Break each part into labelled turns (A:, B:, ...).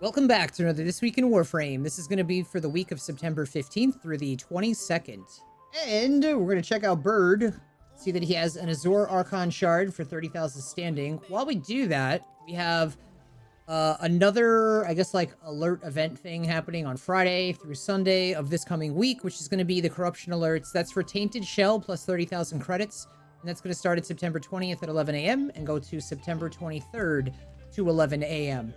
A: Welcome back to another This Week in Warframe. This is going to be for the week of September 15th through the 22nd. And we're going to check out Bird. See that he has an Azure Archon Shard for 30,000 standing. While we do that, we have another, I guess, like alert event thing happening on Friday through Sunday of this coming week, which is going to be the Corruption Alerts. That's for Tainted Shell plus 30,000 credits. And that's going to start at September 20th at 11 a.m. and go to September 23rd to 11 a.m.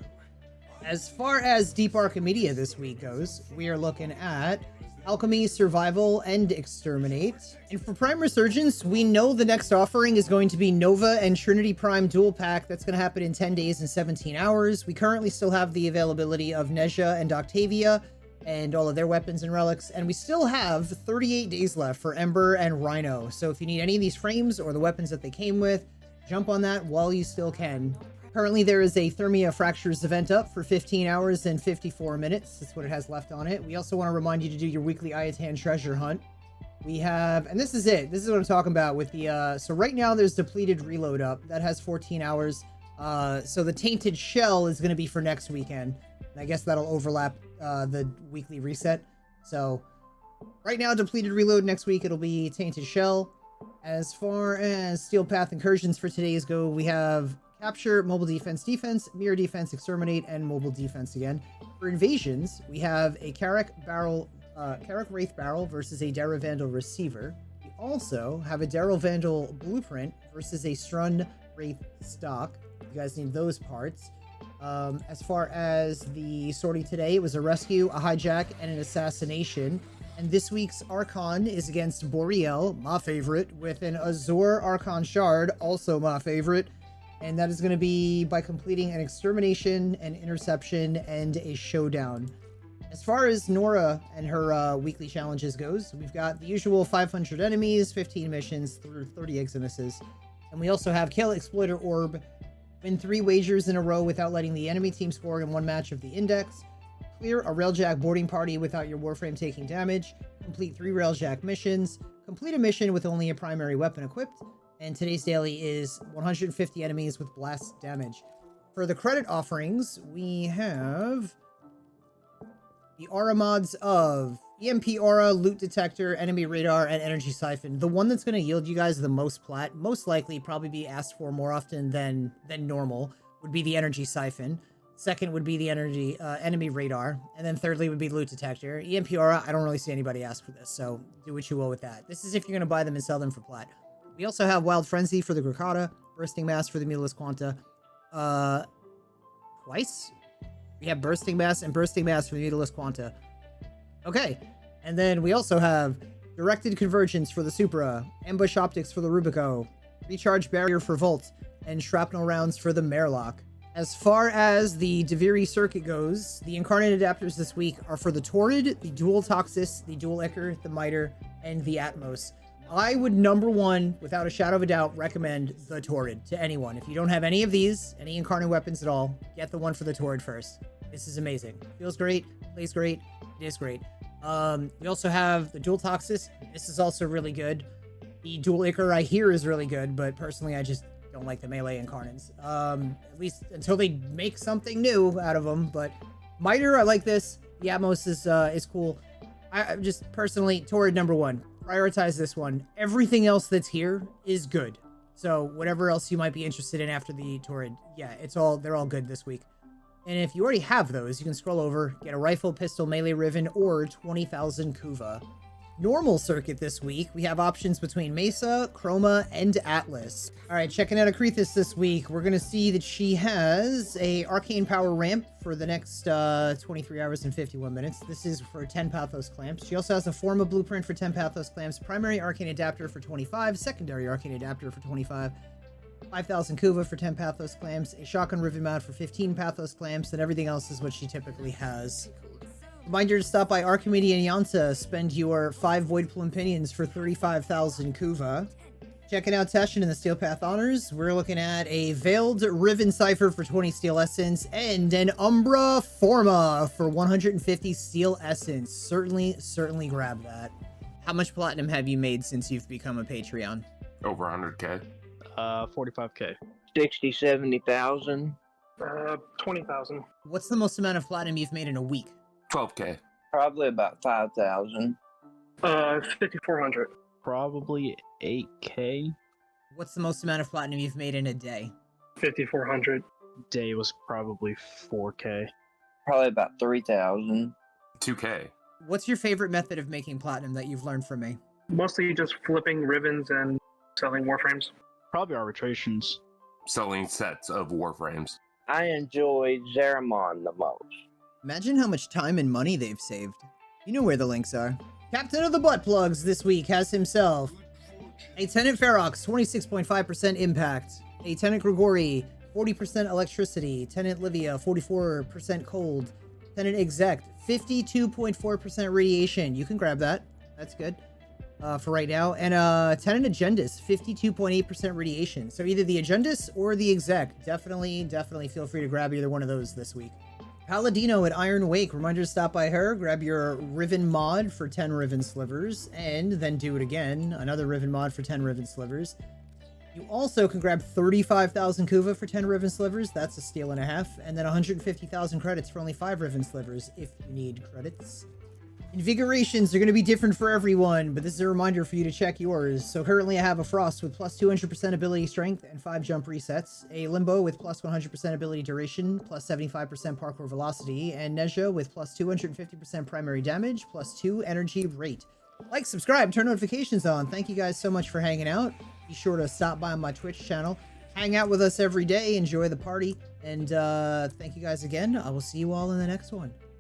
A: As far as Deep Archimedia this week goes, we are looking at Alchemy, Survival, and Exterminate. And for Prime Resurgence, we know the next offering is going to be Nova and Trinity Prime Dual Pack. That's going to happen in 10 days and 17 hours. We currently still have the availability of Nezha and Octavia and all of their weapons and relics. And we still have 38 days left for Ember and Rhino. So if you need any of these frames or the weapons that they came with, jump on that while you still can. Currently, there is a Thermia Fractures event up for 15 hours and 54 minutes. That's what it has left on it. We also want to remind you to do your weekly Ayatan treasure hunt. We have, and this is it. This is what I'm talking about with the, so right now there's Depleted Reload up. That has 14 hours. So the Tainted Shell is going to be for next weekend. And I guess that'll overlap the weekly reset. So right now, Depleted Reload. Next week, it'll be Tainted Shell. As far as Steel Path Incursions for today's go, we have Capture, Mobile Defense, Mirror Defense, Exterminate, and Mobile Defense again. For Invasions, we have a Carrack Wraith Barrel versus a Darrow Vandal Receiver. We also have a Darrow Vandal Blueprint versus a Strun Wraith Stock. You guys need those parts. As far as the sortie today, it was a Rescue, a Hijack, and an Assassination. And this week's Archon is against Boreal, my favorite, with an Azure Archon Shard, also my favorite. And that is going to be by completing an Extermination, an Interception, and a Showdown. As far as Nora and her weekly challenges goes, we've got the usual 500 enemies, 15 missions, through 30 Eximuses. And we also have Kill Exploiter Orb, win 3 wagers in a row without letting the enemy team score in one match of the Index, clear a Railjack boarding party without your Warframe taking damage, complete 3 Railjack missions, complete a mission with only a primary weapon equipped, and today's daily is 150 enemies with blast damage. For the credit offerings, we have the aura mods of EMP Aura, Loot Detector, Enemy Radar, and Energy Siphon. The one that's going to yield you guys the most plat, most likely probably be asked for more often than normal, would be the Energy Siphon. Second would be the Enemy Radar. And then thirdly would be Loot Detector. EMP Aura, I don't really see anybody ask for this, so do what you will with that. This is if you're going to buy them and sell them for plat. We also have Wild Frenzy for the Gracata, Bursting Mass for the Mutalist Quanta. Twice? We have Bursting Mass and Bursting Mass for the Mutalist Quanta. Okay. And then we also have Directed Convergence for the Supra, Ambush Optics for the Rubico, Recharge Barrier for Volt, and Shrapnel Rounds for the Merlock. As far as the Dveri Circuit goes, the Incarnate Adapters this week are for the Torrid, the Dual Toxis, the Dual Ichor, the Miter, and the Atmos. I would, number one, without a shadow of a doubt, recommend the Torrid to anyone. If you don't have any of these, any Incarnate weapons at all, get the one for the Torrid first. This is amazing. Feels great, plays great, it is great. We also have the Dual Toxis. This is also really good. The Dual Ichor I hear is really good, but personally I just don't like the melee Incarnates. At least until they make something new out of them. But Miter, I like this. The Atmos is cool. I just personally, Torrid number one. Prioritize this one. Everything else that's here is good. So whatever else you might be interested in after the Torrid, yeah, they're all good this week. And if you already have those, you can scroll over, get a rifle, pistol, melee riven, or 20,000 Kuva. Normal circuit this week, we have options between Mesa, Chroma, and Atlas. All right, checking out Akrithis this week, we're going to see that she has a Arcane Power ramp for the next 23 hours and 51 minutes. This is for 10 Pathos Clamps. She also has a Forma blueprint for 10 Pathos Clamps, primary Arcane Adapter for 25, secondary Arcane Adapter for 25, 5,000 Kuva for 10 Pathos Clamps, a Shotgun Rivet Mount for 15 Pathos Clamps, and everything else is what she typically has. Reminder to stop by Archimedes and Yanta. Spend your 5 Void Plume Pinions for 35,000 Kuva. Checking out Tash in the Steel Path Honors. We're looking at a Veiled Riven Cipher for 20 Steel Essence and an Umbra Forma for 150 Steel Essence. Certainly grab that. How much platinum have you made since you've become a Patreon?
B: Over 100K.
C: 45K.
D: 60, 70,000.
B: 20,000.
A: What's the most amount of platinum you've made in a week?
C: 12K.
D: Probably about 5,000.
B: 5,400.
E: Probably 8K.
A: What's the most amount of platinum you've made in a day?
B: 5,400.
E: Day was probably 4K.
D: Probably about 3,000.
C: 2K.
A: What's your favorite method of making platinum that you've learned from me?
B: Mostly just flipping ribbons and selling warframes.
E: Probably arbitrations.
C: Selling sets of warframes.
D: I enjoy Zeramon the most.
A: Imagine how much time and money they've saved. You know where the links are. Captain of the Butt Plugs this week has himself a Tenant Ferox, 26.5% impact. A Tenant Grigori, 40% electricity. Tenant Livia, 44% cold. Tenant Exec, 52.4% radiation. You can grab that. That's good for right now. And Tenant Agendus, 52.8% radiation. So either the Agendus or the Exec. Definitely feel free to grab either one of those this week. Paladino at Iron Wake. Reminder to stop by her. Grab your Riven mod for 10 Riven Slivers. And then do it again. Another Riven mod for 10 Riven Slivers. You also can grab 35,000 Kuva for 10 Riven Slivers. That's a steal and a half. And then 150,000 credits for only 5 Riven Slivers if you need credits. Invigorations are going to be different for everyone, but this is a reminder for you to check yours. So currently I have a Frost with plus 200% ability strength and 5 jump resets, a Limbo with plus 100% ability duration, plus 75% parkour velocity, and Nezha with plus 250% primary damage, plus 2 energy rate. Like, subscribe, turn notifications on. Thank you guys so much for hanging out. Be sure to stop by on my Twitch channel. Hang out with us every day. Enjoy the party. And thank you guys again. I will see you all in the next one.